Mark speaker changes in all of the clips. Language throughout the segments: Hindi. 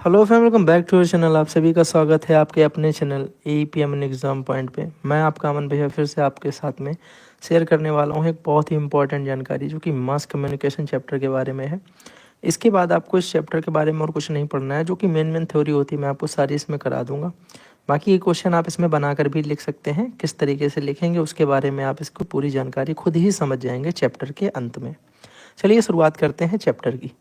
Speaker 1: Hello friend, welcome back to your channel. आप सभी का स्वागत है आपके अपने चैनल AEPMN एग्ज़ाम पॉइंट पे। मैं आपका अमन भैया फिर से आपके साथ में शेयर करने वाला हूँ एक बहुत ही इंपॉर्टेंट जानकारी जो कि मास कम्युनिकेशन चैप्टर के बारे में है। इसके बाद आपको इस चैप्टर के बारे में और कुछ नहीं पढ़ना है, जो कि मेन थ्योरी होती है मैं आपको सारी इसमें करा दूंगा। बाकी ये क्वेश्चन आप इसमें बनाकर भी लिख सकते हैं, किस तरीके से लिखेंगे उसके बारे में आप इसको पूरी जानकारी खुद ही समझ जाएंगे चैप्टर के अंत में। चलिए शुरुआत करते हैं चैप्टर की।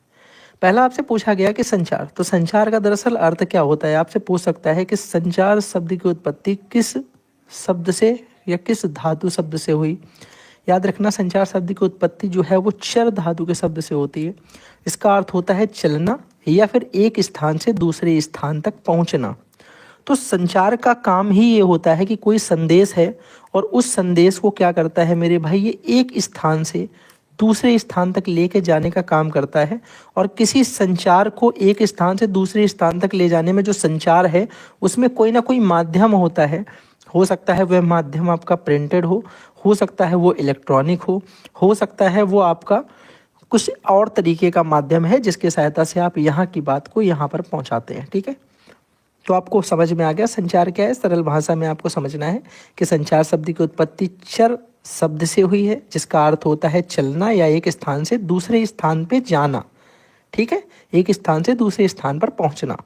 Speaker 1: पहला आपसे पूछा गया कि संचार, तो संचार का दरअसल अर्थ क्या होता है। आपसे पूछ सकता है कि संचार शब्द की उत्पत्ति किस शब्द से या किस धातु शब्द से हुई। याद रखना, संचार शब्द की उत्पत्ति जो है वो चर धातु के शब्द से होती है। इसका अर्थ होता है चलना या फिर एक स्थान से दूसरे स्थान तक पहुंचना। तो संचार का काम ही ये होता है कि कोई संदेश है और उस संदेश को क्या करता है मेरे भाई, ये एक स्थान से दूसरे स्थान तक लेके जाने का काम करता है। और किसी संचार को एक स्थान से दूसरे स्थान तक ले जाने में जो संचार है उसमें कोई ना कोई माध्यम होता है। हो सकता है वह माध्यम आपका प्रिंटेड हो सकता है वो इलेक्ट्रॉनिक हो सकता है वो आपका कुछ और तरीके का माध्यम है जिसकी सहायता से आप यहाँ की बात को यहाँ पर पहुँचाते हैं। ठीक है, तो आपको समझ में आ गया संचार क्या है। सरल भाषा में आपको समझना है कि संचार शब्द की उत्पत्ति चर शब्द से हुई है, जिसका अर्थ होता है चलना या एक स्थान से दूसरे स्थान पे जाना। ठीक है, एक स्थान से दूसरे स्थान पर पहुंचना।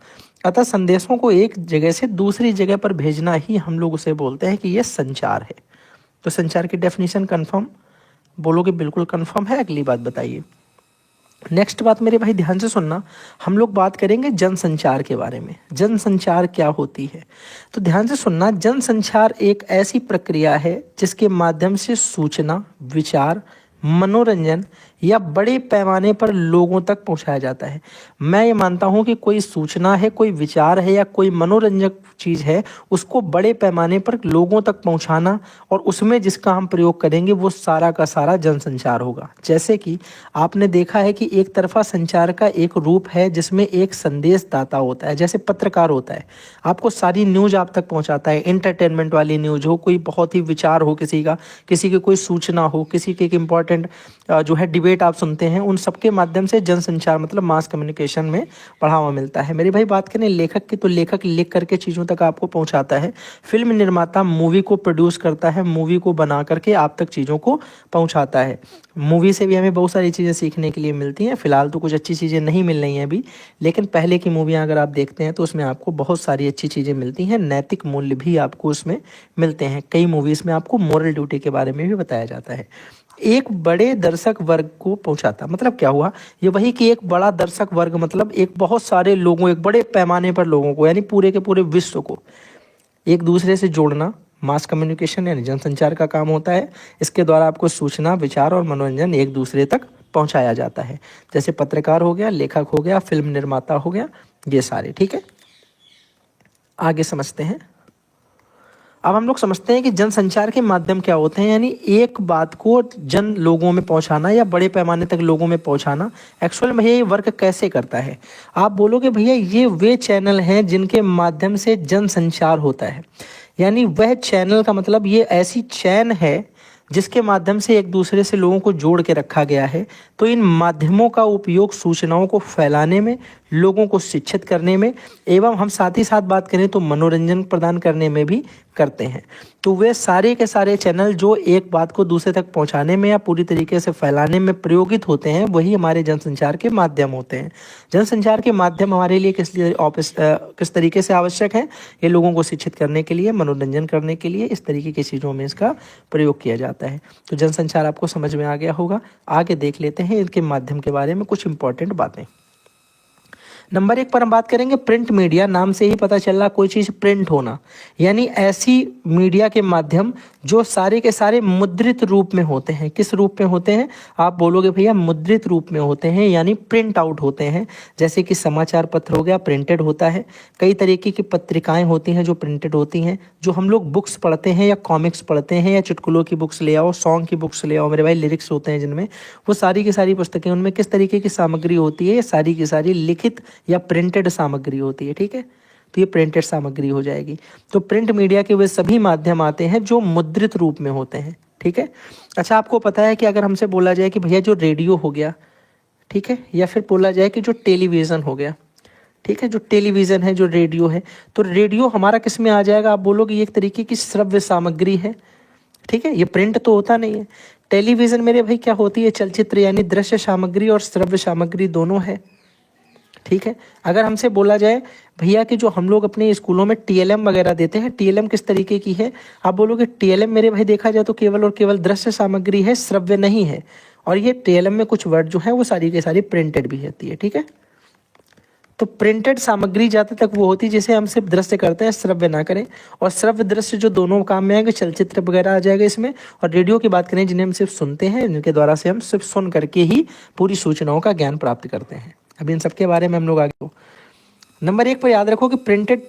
Speaker 1: अतः संदेशों को एक जगह से दूसरी जगह पर भेजना ही हम लोग उसे बोलते हैं कि यह संचार है। तो संचार की डेफिनेशन कंफर्म बोलोगे? बिल्कुल कंफर्म है। अगली बात बताइए। नेक्स्ट बात मेरे भाई ध्यान से सुनना, हम लोग बात करेंगे जनसंचार के बारे में। जनसंचार क्या होती है, तो ध्यान से सुनना। जनसंचार एक ऐसी प्रक्रिया है जिसके माध्यम से सूचना, विचार, मनोरंजन या बड़े पैमाने पर लोगों तक पहुंचाया जाता है। मैं ये मानता हूं कि कोई सूचना है, कोई विचार है या कोई मनोरंजक चीज़ है, उसको बड़े पैमाने पर लोगों तक पहुंचाना और उसमें जिसका हम प्रयोग करेंगे वो सारा का सारा जनसंचार होगा। जैसे कि आपने देखा है कि एक तरफा संचार का एक रूप है जिसमें एक संदेशदाता होता है, जैसे पत्रकार होता है, आपको सारी न्यूज़ आप तक पहुंचाता है। एंटरटेनमेंट वाली न्यूज़ हो, कोई बहुत ही विचार हो किसी का, किसी की कोई सूचना हो, किसी की एक इम्पॉर्टेंट जो है डिबेट आप सुनते हैं, उन सबके माध्यम से जनसंचार मतलब मास कम्युनिकेशन में बढ़ावा मिलता है। मेरी भाई बात करें लेखक की, तो लेखक लिख करके चीज़ों तक आपको पहुंचाता है। फिल्म निर्माता मूवी को प्रोड्यूस करता है, मूवी को बना करके आप तक चीज़ों को पहुंचाता है। मूवी से भी हमें बहुत सारी चीज़ें सीखने के लिए मिलती हैं। फिलहाल तो कुछ अच्छी चीज़ें नहीं मिल रही हैं अभी, लेकिन पहले की मूवियाँ अगर आप देखते हैं तो उसमें आपको बहुत सारी अच्छी चीज़ें मिलती हैं। नैतिक मूल्य भी आपको उसमें मिलते हैं। कई मूवीज़ में आपको मोरल ड्यूटी के बारे में भी बताया जाता है। एक बड़े दर्शक वर्ग को पहुंचाता, मतलब क्या हुआ, ये वही कि एक बड़ा दर्शक वर्ग मतलब एक बहुत सारे लोगों, एक बड़े पैमाने पर लोगों को, यानी पूरे के पूरे विश्व को एक दूसरे से जोड़ना मास कम्युनिकेशन यानी जनसंचार का काम होता है। इसके द्वारा आपको सूचना, विचार और मनोरंजन एक दूसरे तक पहुंचाया जाता है। जैसे पत्रकार हो गया, लेखक हो गया, फिल्म निर्माता हो गया, ये सारे। ठीक है, आगे समझते हैं। अब हम लोग समझते हैं कि जनसंचार के माध्यम क्या होते हैं, यानी एक बात को जन लोगों में पहुंचाना या बड़े पैमाने तक लोगों में पहुंचाना। एक्चुअल में ये वर्क कैसे करता है, आप बोलोगे भैया ये वे चैनल हैं जिनके माध्यम से जनसंचार होता है। यानी वह चैनल का मतलब ये ऐसी चैन है जिसके माध्यम से एक दूसरे से लोगों को जोड़ के रखा गया है। तो इन माध्यमों का उपयोग सूचनाओं को फैलाने में, लोगों को शिक्षित करने में एवं हम साथ ही साथ बात करें तो मनोरंजन प्रदान करने में भी करते हैं। तो वे सारे के सारे चैनल जो एक बात को दूसरे तक पहुंचाने में या पूरी तरीके से फैलाने में प्रयोगित होते हैं, वही हमारे जनसंचार के माध्यम होते हैं। जनसंचार के माध्यम हमारे लिए किस तरीके से आवश्यक है, ये लोगों को शिक्षित करने के लिए, मनोरंजन करने के लिए, इस तरीके की चीज़ों में इसका प्रयोग किया जाता है। तो जनसंचार आपको समझ में आ गया होगा। आगे देख लेते हैं इनके माध्यम के बारे में कुछ इंपॉर्टेंट बातें। नंबर 1 पर हम बात करेंगे प्रिंट मीडिया। नाम से ही पता चल रहा कोई चीज़ प्रिंट होना, यानी ऐसी मीडिया के माध्यम जो सारे के सारे मुद्रित रूप में होते हैं। किस रूप में होते हैं, आप बोलोगे भैया मुद्रित रूप में होते हैं, यानी प्रिंट आउट होते हैं। जैसे कि समाचार पत्र हो गया, प्रिंटेड होता है। कई तरीके की पत्रिकाएं होती हैं जो प्रिंटेड होती हैं। जो हम लोग बुक्स पढ़ते हैं या कॉमिक्स पढ़ते हैं या चुटकुलों की बुक्स ले आओ, सॉन्ग की बुक्स ले आओ मेरे भाई, लिरिक्स होते हैं जिनमें, वो सारी की सारी पुस्तकें, उनमें किस तरीके की सामग्री होती है, सारी की सारी लिखित या प्रिंटेड सामग्री होती है। ठीक है, तो ये प्रिंटेड सामग्री हो जाएगी। तो प्रिंट मीडिया के वे सभी माध्यम आते हैं जो मुद्रित रूप में होते हैं। ठीक है, अच्छा आपको पता है कि अगर हमसे बोला जाए कि भैया जो रेडियो हो गया, ठीक है, या फिर बोला जाए कि जो टेलीविज़न हो गया, ठीक है, जो टेलीविज़न है, जो रेडियो है। तो रेडियो हमारा किस में आ जाएगा, आप बोलोगे ये एक तरीके की श्रव्य सामग्री है, ठीक है, ये प्रिंट तो होता नहीं है। टेलीविज़न मेरे भाई क्या होती है, चलचित्र यानी दृश्य सामग्री और श्रव्य सामग्री दोनों है, ठीक है। अगर हमसे बोला जाए भैया कि जो हम लोग अपने स्कूलों में टीएलएम वगैरह देते हैं, टीएलएम किस तरीके की है, आप बोलोगे टीएलएम मेरे भाई देखा जाए तो केवल और केवल दृश्य सामग्री है, श्रव्य नहीं है। और ये टीएलएम में कुछ वर्ड जो है वो सारी की सारी प्रिंटेड भी होती है, ठीक है। तो प्रिंटेड सामग्री ज़्यादा तक वो होती है जिसे हम सिर्फ दृश्य करते हैं, श्रव्य ना करें। और श्रव्य दृश्य जो दोनों काम में आएंगे, चलचित्र वगैरह आ जाएगा इसमें। और रेडियो की बात करें जिन्हें हम सिर्फ सुनते हैं, जिनके द्वारा से हम सिर्फ सुन करके ही पूरी सूचनाओं का ज्ञान प्राप्त करते हैं। अभी इन सबके बारे में हम लोग आगे। नंबर 1 पर याद रखो कि प्रिंटेड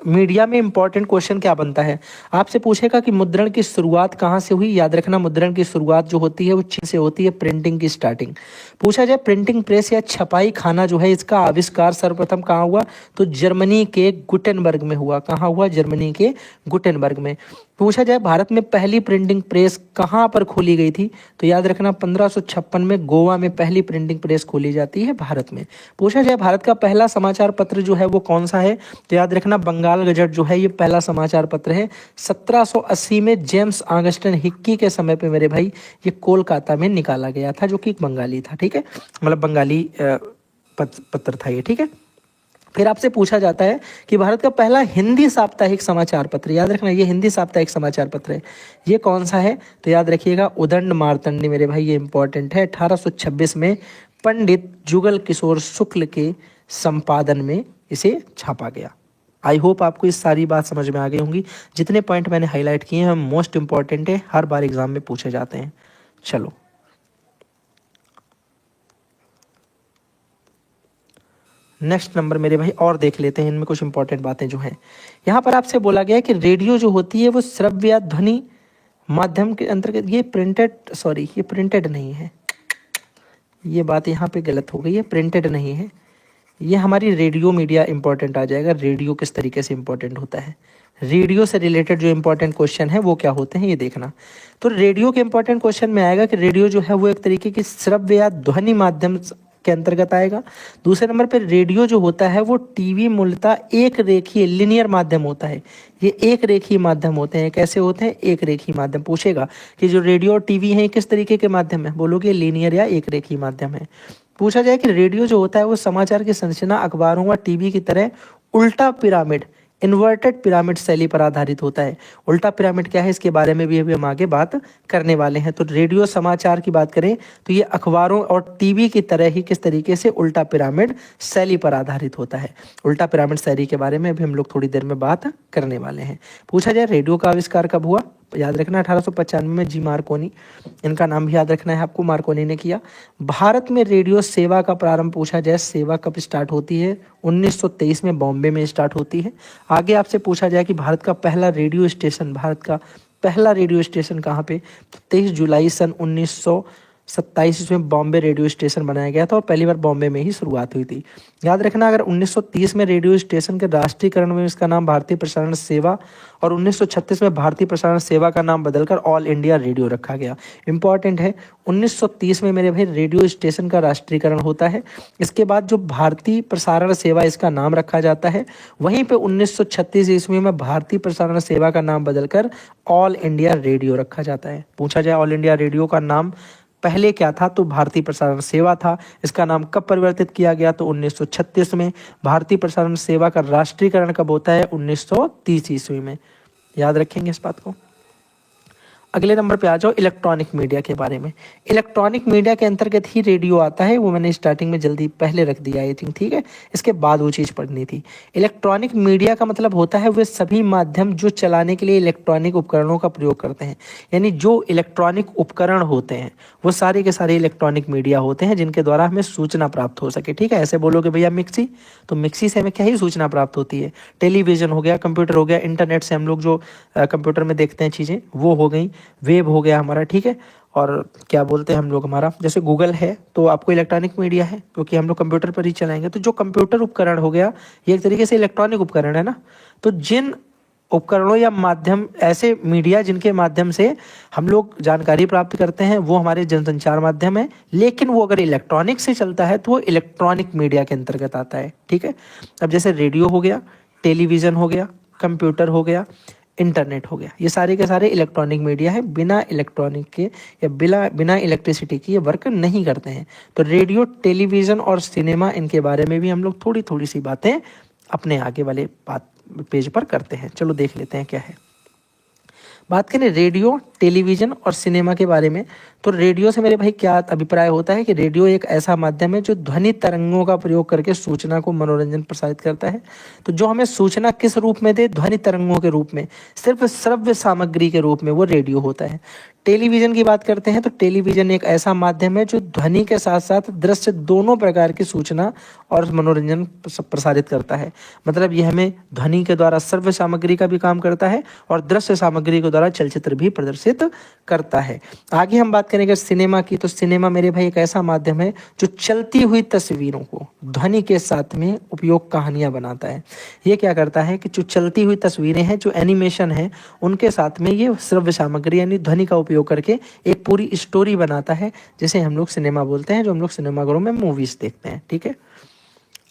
Speaker 1: मीडिया में इंपॉर्टेंट क्वेश्चन क्या बनता है, आपसे पूछेगा कि मुद्रण की शुरुआत कहाँ से हुई। याद रखना मुद्रण की शुरुआत जो होती है वो चीन से होती है, प्रिंटिंग की स्टार्टिंग। पूछा जाए प्रिंटिंग प्रेस या छपाई खाना जो है इसका आविष्कार सर्वप्रथम कहाँ हुआ, तो जर्मनी के गुटेनबर्ग में हुआ। कहाँ हुआ, जर्मनी के गुटेनबर्ग में। पूछा जाए भारत में पहली प्रिंटिंग प्रेस कहाँ पर खोली गई थी, तो याद रखना 1556 में गोवा में पहली प्रिंटिंग प्रेस खोली जाती है भारत में। पूछा जाए भारत का पहला समाचार पत्र जो है वो कौन सा है, तो याद रखना बंगाल गजट जो है ये पहला समाचार पत्र है। 1780 में जेम्स ऑगस्टिन हिक्की के समय पे मेरे भाई ये कोलकाता में निकाला गया था, जो कि एक बंगाली था, ठीक है, मतलब बंगाली पत्र था ये, ठीक है। फिर आपसे पूछा जाता है कि भारत का पहला हिंदी साप्ताहिक समाचार पत्र, याद रखना ये हिंदी साप्ताहिक समाचार पत्र है, ये कौन सा है, तो याद रखिएगा उदंड मार्तंडी मेरे भाई, ये इंपॉर्टेंट है। 1826 में पंडित जुगल किशोर शुक्ल के संपादन में इसे छापा गया। आई होप आपको इस सारी बात समझ में आ गई होंगी। जितने पॉइंट मैंने हाईलाइट किए हैं मोस्ट इंपॉर्टेंट है, हर बार एग्जाम में पूछे जाते हैं। चलो नेक्स्ट नंबर मेरे भाई और देख लेते हैं, इनमें कुछ इंपॉर्टेंट बातें जो हैं। यहाँ पर आपसे बोला गया है कि रेडियो जो होती है वो श्रव्य या ध्वनि माध्यम के अंतर्गत, ये प्रिंटेड नहीं है, ये बात यहाँ पे गलत हो गई है, प्रिंटेड नहीं है, ये हमारी रेडियो मीडिया इंपॉर्टेंट आ जाएगा। रेडियो किस तरीके से इंपॉर्टेंट होता है, रेडियो से रिलेटेड जो इंपॉर्टेंट क्वेश्चन है वो क्या होते हैं ये देखना। तो रेडियो के इंपॉर्टेंट क्वेश्चन में आएगा कि रेडियो जो है वो एक तरीके की श्रव्य या ध्वनि माध्यम के अंतर्गत आएगा। दूसरे नंबर पर रेडियो जो होता है वो टीवी मूलतः एक रेखीय लिनियर माध्यम होता है, ये एक रेखीय माध्यम होते हैं। कैसे होते हैं, एक रेखीय माध्यम। पूछेगा कि जो रेडियो और टीवी है किस तरीके के माध्यम है, बोलोगे लीनियर या एक रेखीय माध्यम है। पूछा जाए कि रेडियो जो होता है वो समाचार की संरचना अखबारों व टीवी की तरह उल्टा पिरामिड, इन्वर्टेड पिरामिड शैली पर आधारित होता है। उल्टा पिरामिड क्या है इसके बारे में भी अभी हम आगे बात करने वाले हैं। तो रेडियो समाचार की बात करें तो ये अखबारों और टीवी की तरह ही किस तरीके से उल्टा पिरामिड शैली पर आधारित होता है। उल्टा पिरामिड शैली के बारे में अभी हम लोग थोड़ी देर में बात करने वाले हैं। पूछा जाए रेडियो का आविष्कार कब हुआ, याद रखना 1895 में जी मार्कोनी, इनका नाम भी याद रखना है आपको, मार्कोनी ने किया। भारत में रेडियो सेवा का प्रारंभ, पूछा जाए सेवा कब स्टार्ट होती है, 1923 में बॉम्बे में स्टार्ट होती है। आगे आपसे पूछा जाए कि भारत का पहला रेडियो स्टेशन, भारत का पहला रेडियो स्टेशन कहाँ पे, 23 जुलाई सन 1927 इसमें बॉम्बे रेडियो स्टेशन बनाया गया था और पहली बार बॉम्बे में ही शुरुआत हुई थी। याद रखना अगर 1930 में रेडियो स्टेशन के राष्ट्रीयकरण में इसका नाम भारतीय प्रसारण सेवा और 1936 में भारतीय प्रसारण सेवा का नाम बदलकर ऑल इंडिया रेडियो रखा गया। इंपॉर्टेंट है, 1930 में मेरे भाई रेडियो स्टेशन का राष्ट्रीयकरण होता है। इसके बाद जो भारतीय प्रसारण सेवा इसका नाम रखा जाता है, वहीं पे 1936 ईस्वी में भारतीय प्रसारण सेवा का नाम बदलकर ऑल इंडिया रेडियो रखा जाता है। पूछा जाए ऑल इंडिया रेडियो का नाम पहले क्या था, तो भारतीय प्रसारण सेवा था। इसका नाम कब परिवर्तित किया गया, तो 1936 में। भारतीय प्रसारण सेवा का राष्ट्रीयकरण कब होता है, 1930 ईस्वी में। याद रखेंगे इस बात को। अगले नंबर पे आ जाओ इलेक्ट्रॉनिक मीडिया के बारे में। इलेक्ट्रॉनिक मीडिया के अंतर्गत ही रेडियो आता है, वो मैंने स्टार्टिंग में जल्दी पहले रख दिया आई थिंक, ठीक है, इसके बाद वो चीज़ पढ़नी थी। इलेक्ट्रॉनिक मीडिया का मतलब होता है वे सभी माध्यम जो चलाने के लिए इलेक्ट्रॉनिक उपकरणों का प्रयोग करते हैं, यानी जो इलेक्ट्रॉनिक उपकरण होते हैं वो सारे के सारे इलेक्ट्रॉनिक मीडिया होते हैं जिनके द्वारा हमें सूचना प्राप्त हो सके, ठीक है। ऐसे बोलोगे भैया मिक्सी, तो मिक्सी से हमें क्या ही सूचना प्राप्त होती है, टेलीविजन हो गया, कंप्यूटर हो गया, इंटरनेट से हम लोग जो कंप्यूटर में देखते हैं चीज़ें वो हो गई, वेब हो गया हमारा, ठीक है। और क्या बोलते हैं हम लोग, हमारा जैसे गूगल है तो आपको इलेक्ट्रॉनिक मीडिया है क्योंकि हम लोग कंप्यूटर पर ही चलाएंगे। तो जो कंप्यूटर उपकरण हो गया ये एक तरीके से इलेक्ट्रॉनिक उपकरण है ना। तो जिन उपकरणों या माध्यम, ऐसे मीडिया जिनके माध्यम से हम लोग जानकारी प्राप्त करते हैं, वो हमारे जनसंचार माध्यम है। लेकिन वो अगर इलेक्ट्रॉनिक से चलता है तो वो इलेक्ट्रॉनिक मीडिया के अंतर्गत आता है। ठीक है, अब जैसे रेडियो हो गया, टेलीविज़न हो गया, कंप्यूटर हो गया, इंटरनेट हो गया, ये सारे के सारे इलेक्ट्रॉनिक मीडिया है। बिना इलेक्ट्रॉनिक के या बिना इलेक्ट्रिसिटी के ये वर्क नहीं करते हैं। तो रेडियो, टेलीविज़न और सिनेमा, इनके बारे में भी हम लोग थोड़ी थोड़ी सी बातें अपने आगे वाले पेज पर करते हैं। चलो देख लेते हैं क्या है। बात करें रेडियो, टेलीविज़न और सिनेमा के बारे में, तो रेडियो से मेरे भाई क्या अभिप्राय होता है कि रेडियो एक ऐसा माध्यम है जो ध्वनि तरंगों का प्रयोग करके सूचना को मनोरंजन प्रसारित करता है। तो जो हमें सूचना किस रूप में दे, ध्वनि तरंगों के रूप में, सिर्फ श्रव्य सामग्री के रूप में, वो रेडियो होता है। टेलीविज़न की बात करते हैं तो टेलीविज़न एक ऐसा माध्यम है जो ध्वनि के साथ साथ दृश्य, दोनों प्रकार की सूचना और मनोरंजन प्रसारित करता है। मतलब यह हमें ध्वनि के द्वारा श्रव्य सामग्री का भी काम करता है और दृश्य सामग्री के द्वारा चलचित्र भी प्रदर्शित करता है। आगे हम बात करेंगे सिनेमा की, तो सिनेमा मेरे भाई एक ऐसा माध्यम है जो चलती हुई तस्वीरों को ध्वनि के साथ में उपयोग कहानियां बनाता है। ये क्या करता है कि जो चलती हुई तस्वीरें हैं, जो एनिमेशन है, उनके साथ में ये श्रव्य सामग्री यानी ध्वनि का उपयोग करके एक पूरी स्टोरी बनाता है, जिसे हम लोग सिनेमा बोलते हैं, जो हम लोग सिनेमाघरों में मूवीज देखते हैं। ठीक है,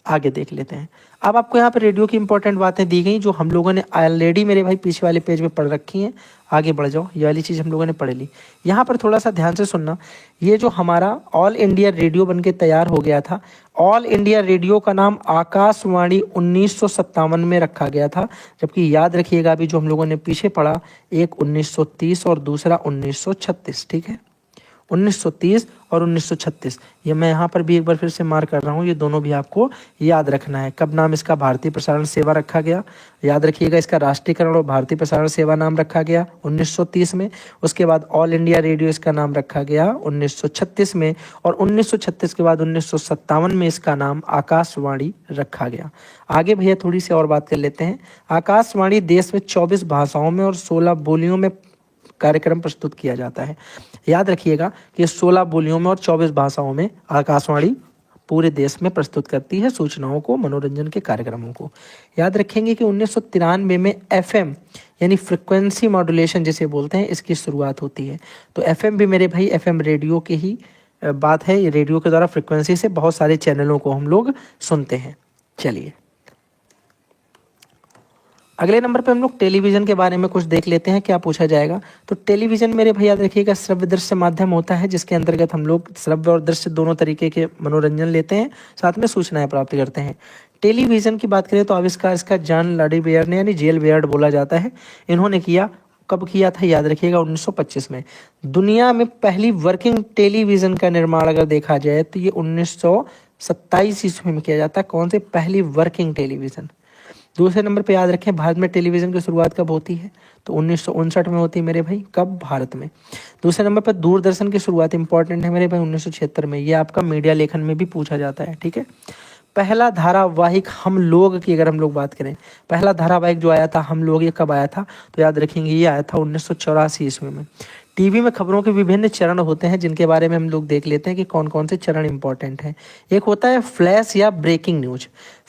Speaker 1: आगे देख लेते हैं। अब आपको यहाँ पे रेडियो की इंपॉर्टेंट बातें दी गई जो हम लोगों ने ऑलरेडी मेरे भाई पीछे वाले पेज में पढ़ रखी हैं। आगे बढ़ जाओ, ये वाली चीज़ हम लोगों ने पढ़ ली। यहाँ पर थोड़ा सा ध्यान से सुनना, ये जो हमारा ऑल इंडिया रेडियो बनके तैयार हो गया था, ऑल इंडिया रेडियो का नाम आकाशवाणी 1957 में रखा गया था। जबकि याद रखिएगा अभी जो हम लोगों ने पीछे पढ़ा, एक 1930 और दूसरा 1936। ठीक है, 1930 और 1936, ये मैं यहाँ पर भी एक बार फिर से मार्क कर रहा हूँ, ये दोनों भी आपको याद रखना है। कब नाम इसका भारतीय प्रसारण सेवा रखा गया, याद रखिएगा, इसका राष्ट्रीयकरण और भारतीय प्रसारण सेवा नाम रखा गया 1930 में। उसके बाद ऑल इंडिया रेडियो इसका नाम रखा गया 1936 में, और 1936 के बाद 1957 में इसका नाम आकाशवाणी रखा गया। आगे भैया थोड़ी सी और बात कर लेते हैं। आकाशवाणी देश में 24 भाषाओं में और 16 बोलियों में कार्यक्रम प्रस्तुत किया जाता है। याद रखिएगा कि 16 बोलियों में और 24 भाषाओं में आकाशवाणी पूरे देश में प्रस्तुत करती है सूचनाओं को, मनोरंजन के कार्यक्रमों को। याद रखेंगे कि 1993 में एफएम यानी फ्रिक्वेंसी मॉड्यूलेशन जिसे बोलते हैं, इसकी शुरुआत होती है। तो एफएम भी मेरे भाई एफएम रेडियो की ही बात है। ये रेडियो के द्वारा फ्रिक्वेंसी से बहुत सारे चैनलों को हम लोग सुनते हैं। चलिए अगले नंबर पे हम लोग टेलीविज़न के बारे में कुछ देख लेते हैं, क्या पूछा जाएगा। तो टेलीविज़न मेरे भाई याद रखिएगा श्रव्य दृश्य माध्यम होता है, जिसके अंतर्गत हम लोग श्रव्य और दृश्य दोनों तरीके के मनोरंजन लेते हैं, साथ में सूचनाएं प्राप्त करते हैं। टेलीविज़न की बात करें तो आविष्कार इसका जॉन लाडीबेयर ने यानी जेल बेयर्ड बोला जाता है, इन्होंने किया। कब किया था, याद रखिएगा 1925 में। दुनिया में पहली वर्किंग टेलीविज़न का निर्माण अगर देखा जाए तो ये 1927 ईस्वी में किया जाता है। कौन से, पहली वर्किंग टेलीविज़न। दूसरे नंबर पे याद रखें भारत में टेलीविज़न की शुरुआत कब होती है, तो 1959 में होती है मेरे भाई। कब, भारत में। दूसरे नंबर पर दूरदर्शन की शुरुआत इंपॉर्टेंट है मेरे भाई 1976 में। ये आपका मीडिया लेखन में भी पूछा जाता है। ठीक है, पहला धारावाहिक हम लोग की अगर हम लोग बात करें, पहला धारावाहिक जो आया था हम लोग, ये कब आया था, तो याद रखेंगे ये आया था 1984 ईस्वी में। टीवी में खबरों के विभिन्न चरण होते हैं, जिनके बारे में हम लोग देख लेते हैं कि कौन कौन से चरण इंपॉर्टेंट हैं। एक होता है फ्लैश या ब्रेकिंग न्यूज।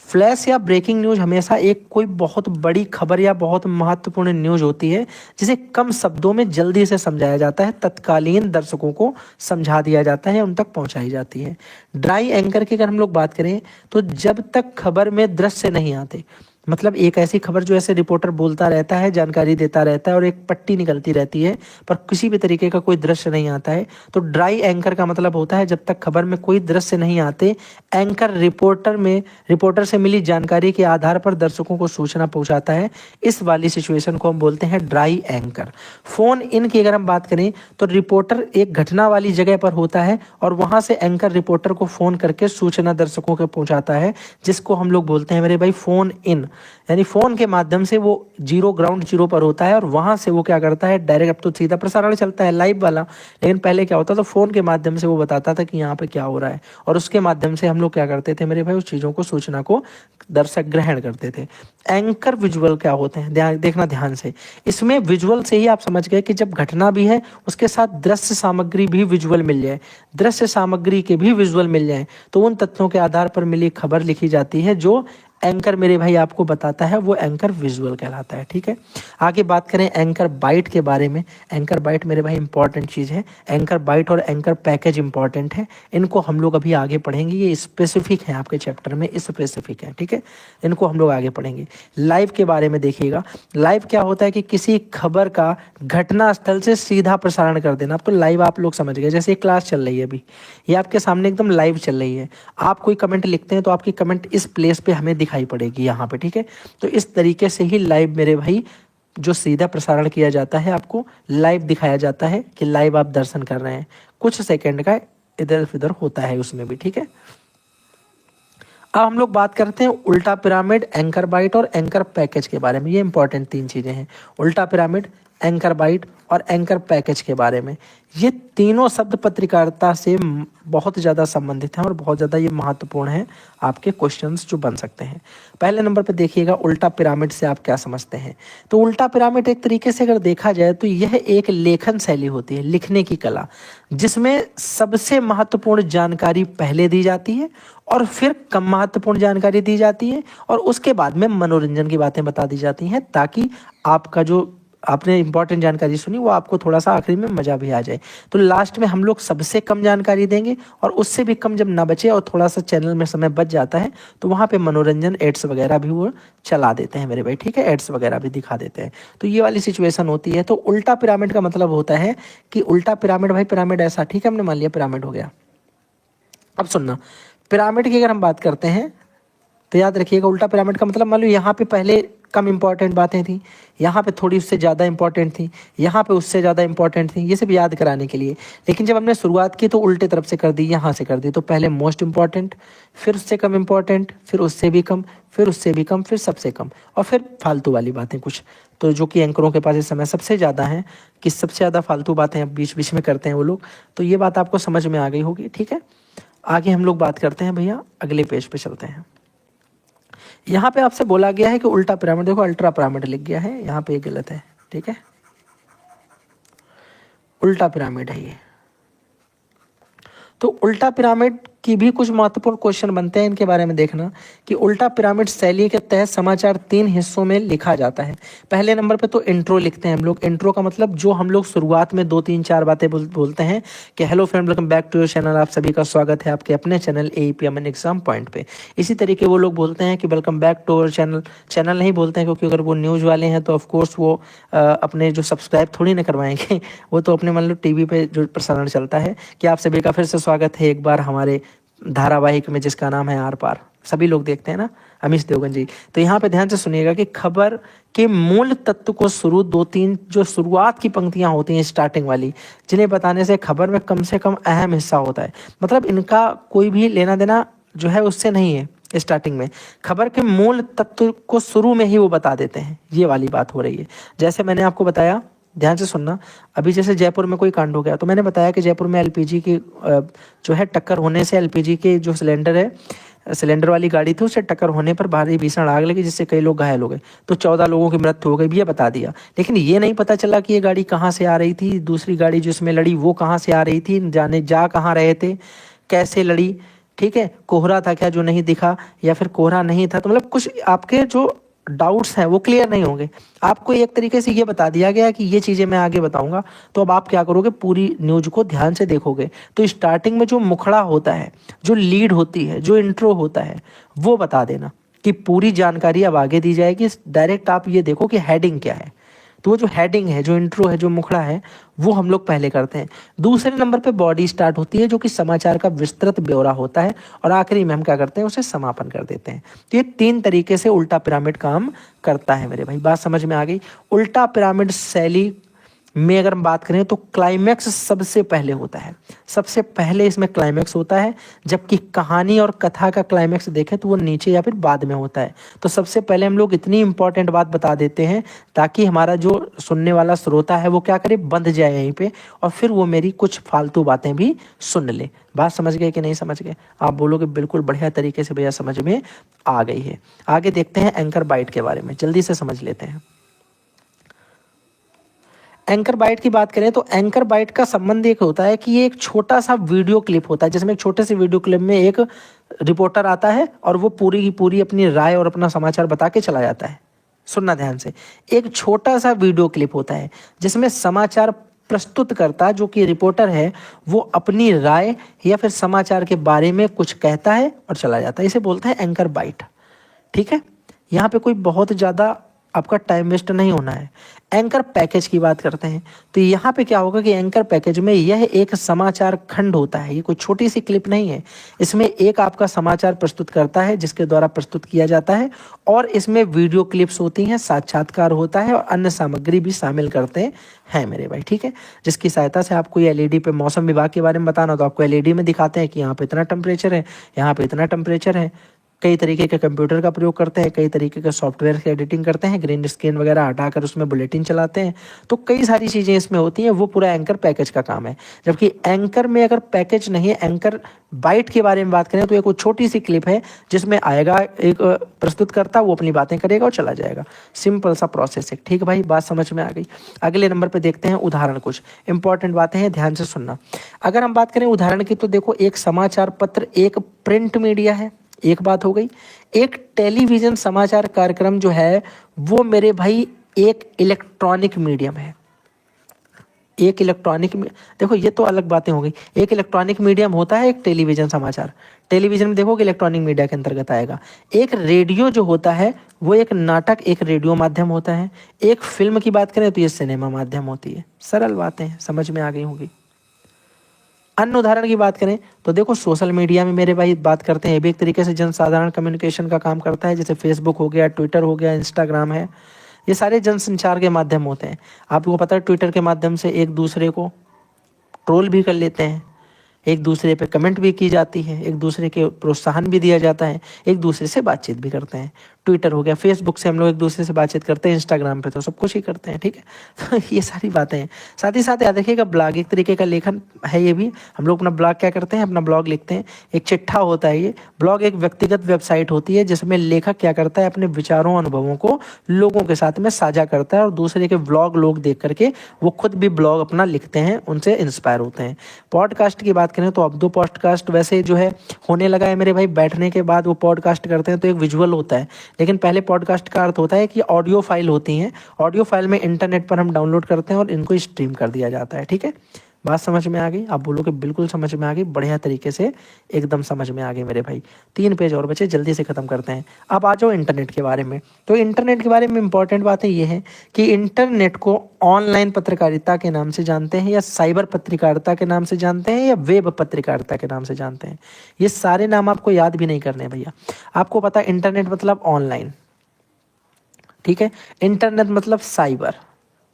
Speaker 1: फ्लैश या ब्रेकिंग न्यूज हमेशा एक कोई बहुत बड़ी खबर या बहुत महत्वपूर्ण न्यूज होती है, जिसे कम शब्दों में जल्दी से समझाया जाता है, तत्कालीन दर्शकों को समझा दिया जाता है, उन तक पहुंचाई जाती है। ड्राई एंकर की अगर हम लोग बात करें तो जब तक खबर में दृश्य नहीं आते, मतलब एक ऐसी खबर जो ऐसे रिपोर्टर बोलता रहता है, जानकारी देता रहता है और एक पट्टी निकलती रहती है, पर किसी भी तरीके का कोई दृश्य नहीं आता है, तो ड्राई एंकर का मतलब होता है जब तक खबर में कोई दृश्य नहीं आते, एंकर रिपोर्टर से मिली जानकारी के आधार पर दर्शकों को सूचना पहुंचाता है। इस वाली सिचुएशन को हम बोलते हैं ड्राई एंकर। फोन इन की अगर हम बात करें तो रिपोर्टर एक घटना वाली जगह पर होता है और वहां से एंकर रिपोर्टर को फोन करके सूचना दर्शकों को पहुंचाता है, जिसको हम लोग बोलते हैं मेरे भाई फोन इन। यानी फोन के माध्यम से वो ग्राउंड जीरो पर होता है और वहां से वो क्या करता है, डायरेक्ट, अब तो सीधा प्रसारण चलता है लाइव वाला, लेकिन पहले क्या होता था, फोन के माध्यम से वो बताता था कि यहाँ पे क्या हो रहा है, और उसके माध्यम से हम लोग क्या करते थे मेरे भाई, उस चीजों को, सूचना को दर्शक ग्रहण करते थे। एंकर विजुअल क्या होते हैं, देखना ध्यान से। इसमें विजुअल से ही आप समझ गए कि जब घटना भी है उसके साथ दृश्य सामग्री भी विजुअल मिल जाए, दृश्य सामग्री के भी विजुअल मिल जाए, तो उन तथ्यों के आधार पर मिली खबर लिखी जाती है जो एंकर मेरे भाई आपको बताता है वो एंकर विजुअल कहलाता है। ठीक है, आगे बात करें एंकर बाइट के बारे में। एंकर बाइट मेरे भाई इंपॉर्टेंट चीज़ है। एंकर बाइट और एंकर पैकेज इंपॉर्टेंट है, इनको हम लोग अभी आगे पढ़ेंगे। ये स्पेसिफिक है आपके चैप्टर में, स्पेसिफिक है। ठीक है, इनको हम लोग आगे पढ़ेंगे। लाइव के बारे में देखिएगा। लाइव क्या होता है कि किसी खबर का घटना स्थल से सीधा प्रसारण कर देना। अब तो लाइव आप लोग समझ गए, जैसे क्लास चल रही है अभी, ये आपके सामने एकदम लाइव चल रही है। आप कोई कमेंट लिखते हैं तो आपकी कमेंट इस प्लेस पे हमें दिखाई पड़ेगी यहाँ पे। ठीक है, तो इस तरीके से ही लाइव मेरे भाई जो सीधा प्रसारण किया जाता है, आपको लाइव दिखाया जाता है कि लाइव आप दर्शन कर रहे हैं। कुछ सेकंड का इधर उधर होता है उसमें भी। ठीक है, अब हम लोग बात करते हैं उल्टा पिरामिड, एंकर बाइट और एंकर पैकेज के बारे में। ये इंपॉर्टेंट 3 चीज़ें हैं, उल्टा पिरामिड, एंकर बाइट और एंकर पैकेज के बारे में। ये तीनों शब्द पत्रकारिता से बहुत ज़्यादा संबंधित हैं और बहुत ज़्यादा ये महत्वपूर्ण है, आपके क्वेश्चंस जो बन सकते हैं। पहले नंबर पे देखिएगा, उल्टा पिरामिड से आप क्या समझते हैं। तो उल्टा पिरामिड एक तरीके से अगर देखा जाए तो यह एक लेखन शैली होती है, लिखने की कला, जिसमें सबसे महत्वपूर्ण जानकारी पहले दी जाती है और फिर कम महत्वपूर्ण जानकारी दी जाती है और उसके बाद में मनोरंजन की बातें बता दी जाती हैं, ताकि आपका जो आपने इंपॉर्टेंट जानकारी सुनी वो आपको थोड़ा सा आखिरी में मजा भी आ जाए। तो लास्ट में हम लोग सबसे कम जानकारी देंगे और उससे भी कम जब ना बचे और थोड़ा सा चैनल में समय बच जाता है तो वहाँ पे मनोरंजन एड्स वगैरह भी वो चला देते हैं मेरे भाई। ठीक है, एड्स वगैरह भी दिखा देते हैं। तो ये वाली सिचुएशन होती है। तो उल्टा पिरामिड का मतलब होता है कि उल्टा पिरामिड, भाई पिरामिड ऐसा, ठीक है, हमने मान लिया पिरामिड हो गया। अब सुनना, पिरामिड की अगर हम बात करते हैं तो याद रखिएगा, उल्टा पिरामिड का मतलब मान लो यहाँ पे पहले कम इंपॉर्टेंट बातें थी, यहाँ पे थोड़ी उससे ज़्यादा इंपॉर्टेंट थी, यहाँ पे उससे ज़्यादा इंपॉर्टेंट थी, ये सब याद कराने के लिए। लेकिन जब हमने शुरुआत की तो उल्टे तरफ से कर दी, यहाँ से कर दी। तो पहले मोस्ट इंपॉर्टेंट, फिर उससे कम इंपॉर्टेंट, फिर उससे भी कम, फिर उससे भी कम, फिर सबसे कम, और फिर फालतू वाली बातें कुछ। तो जो कि एंकरों के पास इस समय सबसे ज़्यादा है कि सबसे ज़्यादा फालतू बातें अब बीच बीच में करते हैं वो लोग। तो ये बात आपको समझ में आ गई होगी। ठीक है, आगे हम लोग बात करते हैं भैया, अगले पेज पे चलते हैं। यहाँ पे आपसे बोला गया है कि उल्टा पिरामिड, देखो अल्ट्रा पिरामिड लिख गया है यहाँ पे, ये गलत है। ठीक है, उल्टा पिरामिड है ये। तो उल्टा पिरामिड की भी कुछ महत्वपूर्ण क्वेश्चन बनते हैं, इनके बारे में देखना कि उल्टा पिरामिड शैली के तहत समाचार 3 हिस्सों में लिखा जाता है। पहले नंबर पे तो इंट्रो लिखते हैं हम लोग। इंट्रो का मतलब जो हम लोग शुरुआत में 2-3-4 बातें बोलते हैं कि hello friend, welcome back to your channel, आप सभी का स्वागत है आपके अपने चैनल AEPMN एग्जाम पॉइंट पे। इसी तरीके वो लोग बोलते हैं कि welcome back to your channel. Channel नहीं बोलते हैं क्योंकि अगर वो न्यूज़ वाले हैं तो ऑफकोर्स वो अपने जो सब्सक्राइब थोड़ी ना करवाएंगे, वो तो अपने मान लो टीवी पे जो प्रसारण चलता है कि आप सभी का फिर से स्वागत है एक बार हमारे धारावाहिक में जिसका नाम है आर पार, सभी लोग देखते हैं ना, अमीश देवगन जी। तो यहाँ पे ध्यान से सुनिएगा कि खबर के मूल तत्व को शुरू 2-3 जो शुरुआत की पंक्तियां होती हैं स्टार्टिंग वाली, जिन्हें बताने से खबर में कम से कम अहम हिस्सा होता है। मतलब इनका कोई भी लेना देना जो है उससे नहीं है। स्टार्टिंग में खबर के मूल तत्व को शुरू में ही वो बता देते हैं, ये वाली बात हो रही है। जैसे मैंने आपको बताया, ध्यान से सुनना, अभी जैसे जयपुर में कोई कांड हो गया तो मैंने बताया कि जयपुर में एलपीजी की जो है टक्कर होने से, एलपीजी के जो सिलेंडर है, सिलेंडर वाली गाड़ी थी, उससे टक्कर होने पर भारी भीषण आग लगी जिससे कई लोग घायल हो गए। तो 14 लोगों की मृत्यु हो गई, भी ये बता दिया। लेकिन ये नहीं पता चला कि ये गाड़ी कहाँ से आ रही थी, दूसरी गाड़ी जिसमें लड़ी वो कहाँ से आ रही थी, जा कहाँ रहे थे, कैसे लड़ी। ठीक है, कोहरा था क्या जो नहीं दिखा, या फिर कोहरा नहीं था। तो मतलब कुछ आपके जो डाउट्स हैं वो क्लियर नहीं होंगे। आपको एक तरीके से ये बता दिया गया कि ये चीज़ें मैं आगे बताऊंगा। तो अब आप क्या करोगे, पूरी न्यूज को ध्यान से देखोगे। तो स्टार्टिंग में जो मुखड़ा होता है, जो लीड होती है, जो इंट्रो होता है, वो बता देना कि पूरी जानकारी अब आगे दी जाएगी। डायरेक्ट आप ये देखो कि हेडिंग क्या है। तो वो जो हेडिंग है, जो इंट्रो है, जो मुखड़ा है, वो हम लोग पहले करते हैं। दूसरे नंबर पे बॉडी स्टार्ट होती है जो कि समाचार का विस्तृत ब्यौरा होता है, और आखिरी में हम क्या करते हैं, उसे समापन कर देते हैं। तो ये 3 तरीके से उल्टा पिरामिड काम करता है मेरे भाई। बात समझ में आ गई। उल्टा पिरामिड शैली में अगर हम बात करें तो क्लाइमैक्स सबसे पहले होता है, सबसे पहले इसमें क्लाइमैक्स होता है, जबकि कहानी और कथा का क्लाइमैक्स देखें तो वो नीचे या फिर बाद में होता है। तो सबसे पहले हम लोग इतनी इंपॉर्टेंट बात बता देते हैं ताकि हमारा जो सुनने वाला श्रोता है वो क्या करे, बंध जाए यहीं पे, और फिर वो मेरी कुछ फालतू बातें भी सुन ले। बात समझ गए कि नहीं समझ गए? आप बोलोगे बिल्कुल बढ़िया तरीके से भैया समझ में आ गई है। आगे देखते हैं एंकर बाइट के बारे में, जल्दी से समझ लेते हैं। एंकर बाइट की बात करें तो एंकर बाइट का संबंध एक होता है कि ये एक छोटा सा वीडियो क्लिप होता है, जिसमें एक छोटे से वीडियो क्लिप में एक रिपोर्टर आता है और वो पूरी की पूरी अपनी राय और अपना समाचार बता के चला जाता है। सुनना ध्यान से, एक छोटा सा वीडियो क्लिप होता है जिसमें समाचार प्रस्तुतकर्ता जो कि रिपोर्टर है वो अपनी राय या फिर समाचार के बारे में कुछ कहता है और चला जाता है। इसे बोलते हैं एंकर बाइट। ठीक है, यहाँ पे कोई बहुत ज़्यादा आपका टाइम वेस्ट नहीं होना है। एंकर पैकेज की बात करते हैं तो यहाँ पे क्या होगा कि एंकर पैकेज में यह एक समाचार खंड होता है। ये कोई छोटी सी क्लिप नहीं है, इसमें एक आपका समाचार प्रस्तुत करता है जिसके द्वारा प्रस्तुत किया जाता है और इसमें वीडियो क्लिप्स होती हैं, साक्षात्कार होता है और अन्य सामग्री भी शामिल करते हैं मेरे भाई। ठीक है, जिसकी सहायता से आपको ये एलईडी पे मौसम विभाग के बारे में बताना तो आपको एलईडी में दिखाते हैं कि यहाँ पे इतना टेम्परेचर है, यहाँ पे इतना टेम्परेचर है। कई तरीके के कंप्यूटर का प्रयोग करते हैं, कई तरीके के सॉफ्टवेयर की एडिटिंग करते हैं, ग्रीन स्क्रीन वगैरह हटाकर उसमें बुलेटिन चलाते हैं। तो कई सारी चीज़ें इसमें होती हैं, वो पूरा एंकर पैकेज का काम है। जबकि एंकर में अगर पैकेज नहीं है, एंकर बाइट के बारे में बात करें तो एक वो छोटी सी क्लिप है जिसमें आएगा एक प्रस्तुतकर्ता, वो अपनी बातें करेगा और चला जाएगा। सिंपल सा प्रोसेस है। ठीक है भाई, बात समझ में आ गई। अगले नंबर पर देखते हैं उदाहरण। कुछ इंपॉर्टेंट बातें हैं, ध्यान से सुनना। अगर हम बात करें उदाहरण की तो देखो, एक समाचार पत्र एक प्रिंट मीडिया है, एक बात हो गई। एक टेलीविजन समाचार कार्यक्रम जो है वो मेरे भाई एक इलेक्ट्रॉनिक मीडियम है। एक इलेक्ट्रॉनिक, देखो ये तो अलग बातें हो गई। एक इलेक्ट्रॉनिक मीडियम होता है एक टेलीविजन समाचार, टेलीविजन में देखो कि इलेक्ट्रॉनिक मीडिया के अंतर्गत आएगा। एक रेडियो जो होता है वो एक नाटक, एक रेडियो माध्यम होता है। एक फिल्म की बात करें तो ये सिनेमा माध्यम होती है। सरल बातें समझ में आ गई होगी। अन्य उदाहरण की बात करें तो देखो, सोशल मीडिया में मेरे भाई बात करते हैं, ये भी एक तरीके से जनसाधारण कम्युनिकेशन का काम करता है। जैसे फेसबुक हो गया, ट्विटर हो गया, इंस्टाग्राम है, ये सारे जनसंचार के माध्यम होते हैं। आपको पता है ट्विटर के माध्यम से एक दूसरे को ट्रोल भी कर लेते हैं, एक दूसरे पे कमेंट भी की जाती है, एक दूसरे के प्रोत्साहन भी दिया जाता है, एक दूसरे से बातचीत भी करते हैं। ट्विटर हो गया, फेसबुक से हम लोग एक दूसरे से बातचीत करते हैं, इंस्टाग्राम पे तो सब कुछ ही करते हैं। ठीक है, तो ये सारी बातें हैं। साथ ही साथ याद रखिएगा, ब्लॉग एक तरीके का लेखन है। ये भी हम लोग अपना ब्लॉग क्या करते हैं, अपना ब्लॉग लिखते हैं। एक चिट्ठा होता है ये ब्लॉग, एक व्यक्तिगत वेबसाइट होती है जिसमें लेखक क्या करता है, अपने विचारों अनुभवों को लोगों के साथ में साझा करता है और दूसरे के ब्लॉग लोग देख करके वो खुद भी ब्लॉग अपना लिखते हैं, उनसे इंस्पायर होते हैं। पॉडकास्ट की बात करें तो अब दो पॉडकास्ट वैसे जो है होने लगा है मेरे भाई। बैठने के बाद वो पॉडकास्ट करते हैं तो एक विजुअल होता है, लेकिन पहले पॉडकास्ट का अर्थ होता है कि ऑडियो फाइल होती हैं। ऑडियो फाइल में इंटरनेट पर हम डाउनलोड करते हैं और इनको स्ट्रीम कर दिया जाता है। ठीक है, बात समझ में आ गई? आप बोलो कि बिल्कुल समझ में आ गई, बढ़िया तरीके से एकदम समझ में आ गई मेरे भाई। 3 पेज और बचे, जल्दी से खत्म करते हैं। अब आ जाओ इंटरनेट के बारे में। तो इंटरनेट के बारे में इंपॉर्टेंट बातें ये हैं कि इंटरनेट को ऑनलाइन पत्रकारिता के नाम से जानते हैं, या साइबर पत्रकारिता के नाम से जानते हैं, या वेब पत्रकारिता के नाम से जानते हैं। ये सारे नाम आपको याद भी नहीं करने भैया। आपको पता है इंटरनेट मतलब ऑनलाइन, ठीक है। इंटरनेट मतलब साइबर,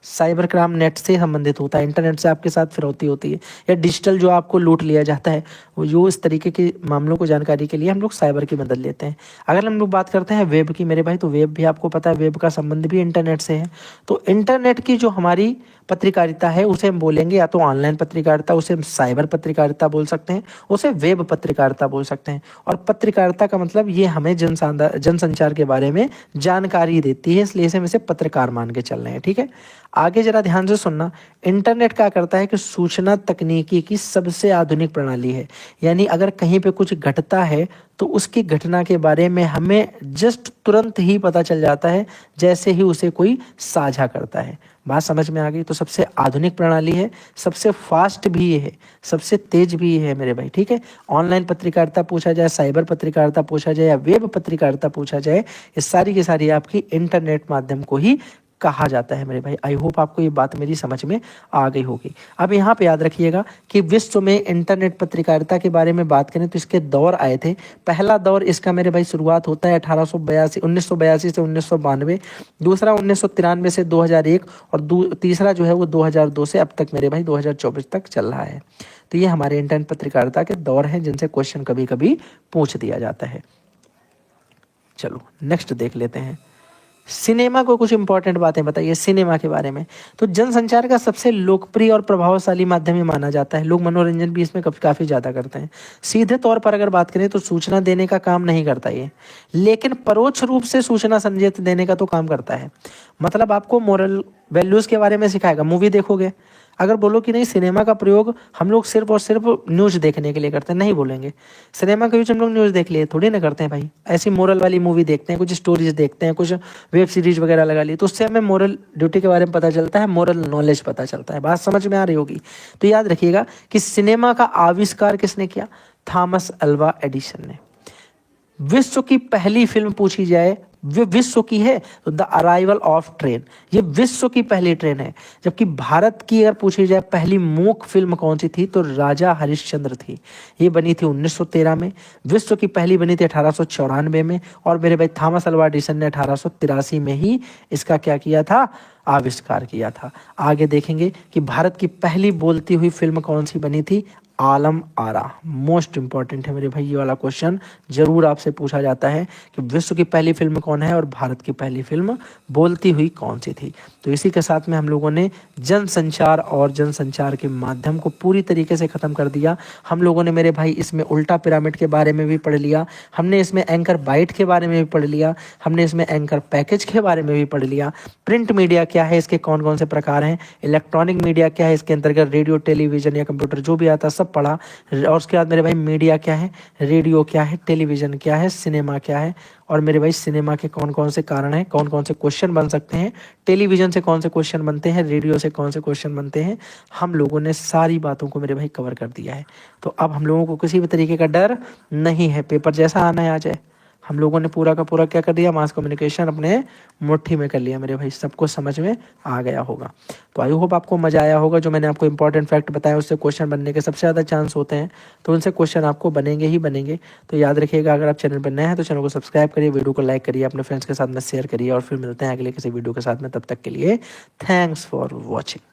Speaker 1: साइबर क्राइम नेट से संबंधित होता है। इंटरनेट से आपके साथ फिरौती होती है, या डिजिटल जो आपको लूट लिया जाता है, वो जो इस तरीके के मामलों को जानकारी के लिए हम लोग साइबर की मदद लेते हैं। अगर हम लोग बात करते हैं वेब की मेरे भाई, तो वेब भी आपको पता है, वेब का संबंध भी इंटरनेट से है। तो इंटरनेट की जो हमारी पत्रकारिता है उसे हम बोलेंगे या तो ऑनलाइन पत्रकारिता, उसे हम साइबर पत्रकारिता बोल सकते हैं, उसे वेब पत्रकारिता बोल सकते हैं। और पत्रकारिता का मतलब ये हमें जनसंचार के बारे में जानकारी देती है, इसलिए हम इसे पत्रकार मान के चल रहे हैं। ठीक है, आगे जरा ध्यान से सुनना। इंटरनेट क्या करता है कि सूचना तकनीकी की सबसे आधुनिक प्रणाली है। यानी अगर कहीं पे कुछ घटता है तो उसकी घटना के बारे में हमें जस्ट तुरंत ही पता चल जाता है, जैसे ही उसे कोई साझा करता है। बात समझ में आ गई? तो सबसे आधुनिक प्रणाली है, सबसे फास्ट भी ये है, सबसे तेज भी ये है मेरे भाई। ठीक है, ऑनलाइन पत्रकारिता पूछा जाए, साइबर पत्रकारिता पूछा जाए, या वेब पत्रकारिता पूछा जाए, ये सारी की सारी आपकी इंटरनेट माध्यम को ही कहा जाता है मेरे भाई। आई होप आपको ये बात मेरी समझ में आ गई होगी। अब यहाँ पे याद रखिएगा कि विश्व में इंटरनेट पत्रकारिता के बारे में बात करें तो इसके दौर आए थे। पहला दौर इसका मेरे भाई शुरुआत होता है 1982 से 1992, दूसरा 1993 से 2001, और तीसरा जो है वो 2002 से अब तक मेरे भाई 2024 तक चल रहा है। तो ये हमारे इंटरनेट पत्रकारिता के दौर हैं जिनसे क्वेश्चन कभी कभी पूछ दिया जाता है। चलो नेक्स्ट देख लेते हैं। सिनेमा को कुछ इंपॉर्टेंट बातें बताइए सिनेमा के बारे में। तो जनसंचार का सबसे लोकप्रिय और प्रभावशाली माध्यम ये माना जाता है। लोग मनोरंजन भी इसमें काफी ज्यादा करते हैं। सीधे तौर पर अगर बात करें तो सूचना देने का काम नहीं करता ये, लेकिन परोक्ष रूप से सूचना संदेश देने का तो काम करता है। मतलब आपको मोरल वैल्यूज के बारे में सिखाएगा। मूवी देखोगे, अगर बोलो कि नहीं सिनेमा का प्रयोग हम लोग सिर्फ और सिर्फ न्यूज़ देखने के लिए करते हैं, नहीं बोलेंगे। सिनेमा का यूज हम लोग न्यूज़ देख लिए थोड़ी ना करते हैं भाई, ऐसी मोरल वाली मूवी देखते हैं, कुछ स्टोरीज देखते हैं, कुछ वेब सीरीज वगैरह लगा ली, तो उससे हमें मोरल ड्यूटी के बारे में पता चलता है, मोरल नॉलेज पता चलता है। बात समझ में आ रही होगी। तो याद रखिएगा कि सिनेमा का आविष्कार किसने किया? थॉमस अल्वा एडिसन ने। विश्व की पहली फिल्म पूछी जाए, विश्व की है तो द अराइवल ऑफ ट्रेन, ये विश्व की पहली ट्रेन है। जबकि भारत की अगर पूछी जाए पहली मूक फिल्म कौन सी थी, तो राजा हरिश्चंद्र थी। ये बनी थी 1913 में। विश्व की पहली बनी थी 1894 में। और मेरे भाई थॉमस अल्वा एडिसन ने 1883 में ही इसका क्या किया था? आविष्कार किया था। आगे देखेंगे कि भारत की पहली बोलती हुई फिल्म कौन सी बनी थी? आलम आरा। मोस्ट इंपॉर्टेंट है मेरे भाई, ये वाला क्वेश्चन जरूर आपसे पूछा जाता है कि विश्व की पहली फिल्म कौन है और भारत की पहली फिल्म बोलती हुई कौन सी थी। तो इसी के साथ में हम लोगों ने जनसंचार और जनसंचार के माध्यम को पूरी तरीके से खत्म कर दिया। हम लोगों ने मेरे भाई इसमें उल्टा पिरामिड के बारे में भी पढ़ लिया, हमने इसमें एंकर बाइट के बारे में भी पढ़ लिया, हमने इसमें एंकर पैकेज के बारे में भी पढ़ लिया। प्रिंट मीडिया क्या है, इसके कौन कौन से प्रकार हैं, इलेक्ट्रॉनिक मीडिया क्या है, इसके अंतर्गत रेडियो, टेलीविजन या कंप्यूटर जो भी आता है सब पढ़ा। और उसके बाद मेरे भाई मीडिया क्या है, रेडियो क्या है, टेलीविजन क्या है, सिनेमा क्या है, और मेरे भाई सिनेमा के कौन कौन से कारण हैं, कौन कौन से क्वेश्चन बन सकते हैं, टेलीविजन से कौन से क्वेश्चन बनते हैं, रेडियो से कौन से क्वेश्चन बनते हैं, हम लोगों ने सारी बातों को मेरे भाई कवर कर दिया है। तो अब हम लोगों को किसी भी तरीके का डर नहीं है, पेपर जैसा आना है आ जाए। हम लोगों ने पूरा का पूरा क्या कर दिया, मास कम्युनिकेशन अपने मुट्ठी में कर लिया मेरे भाई, सबको समझ में आ गया होगा। तो आई होप आपको मजा आया होगा। जो मैंने आपको इंपॉर्टेंट फैक्ट बताया उससे क्वेश्चन बनने के सबसे ज़्यादा चांस होते हैं, तो उनसे क्वेश्चन आपको बनेंगे ही बनेंगे। तो याद रखिएगा, अगर आप चैनल पर नए हैं तो चैनल को सब्सक्राइब करिए, वीडियो को लाइक करिए, अपने फ्रेंड्स के साथ में शेयर करिए, और फिर मिलते हैं अगले किसी वीडियो के साथ में। तब तक के लिए थैंक्स फॉर वॉचिंग।